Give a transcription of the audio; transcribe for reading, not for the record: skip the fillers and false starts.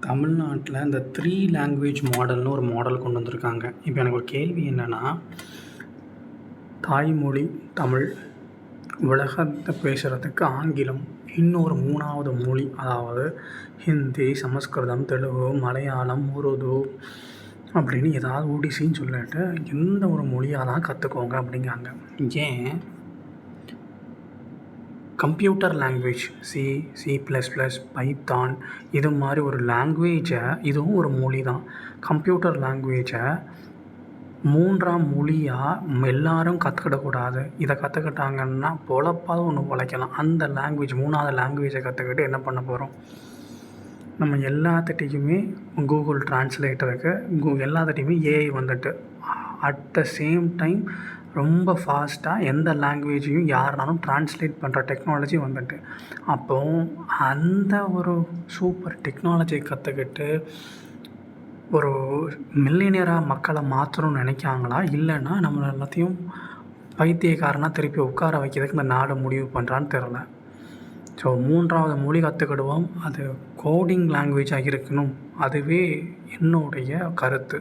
தமிழ்நாட்டில் இந்த 3 லாங்குவேஜ் மாடல்னு ஒரு மாடல் கொண்டு வந்திருக்காங்க. இப்போ எனக்கு ஒரு கேள்வி என்னென்னா, தாய்மொழி தமிழ், உலகத்தை பேசுகிறதுக்கு ஆங்கிலம், இன்னொரு 3வது மொழி அதாவது ஹிந்தி, சமஸ்கிருதம், தெலுங்கு, மலையாளம், உருது அப்படின்னு ஏதாவது ஒடிசின்னு சொல்லிட்டு எந்த ஒரு மொழியாக தான் கற்றுக்கோங்க அப்படிங்காங்க. ஏன் கம்ப்யூட்டர் லாங்குவேஜ் C++, பைத்தான் இது மாதிரி ஒரு லாங்குவேஜை, இதுவும் ஒரு மொழி தான். கம்ப்யூட்டர் லாங்குவேஜை 3ஆம் மொழியாக எல்லாரும் கற்றுக்கிடக்கூடாது. இதை கற்றுக்கிட்டாங்கன்னா பொழப்பாவது ஒன்று பொழைக்கலாம். அந்த லாங்குவேஜ் 3வது லாங்குவேஜை கற்றுக்கிட்டு என்ன பண்ண போகிறோம்? நம்ம எல்லாத்துட்டையுமே கூகுள் ட்ரான்ஸ்லேட்டர் இருக்குது, எல்லாத்துட்டையுமே ஏஐ வந்துட்டு அட் த சேம் டைம் ரொம்ப ஃபாஸ்ட்டாக எந்த லாங்குவேஜையும் யாருனாலும் ட்ரான்ஸ்லேட் பண்ணுற டெக்னாலஜி வந்துட்டு. அப்போது அந்த ஒரு சூப்பர் டெக்னாலஜியை கற்றுக்கிட்டு ஒரு மில்லினியராக மக்களை மாற்றணும்னு நினைக்காங்களா? இல்லைன்னா நம்மளை எல்லாத்தையும் பைத்தியக்காரனாக திருப்பி உட்கார வைக்கிறதுக்கு இந்த நாடு முடிவு பண்ணுறான்னு தெரில. ஸோ 3வது மொழி கற்றுக்கிடுவோம். அது கோடிங் லாங்குவேஜாக இருக்கணும். அதுவே என்னுடைய கருத்து.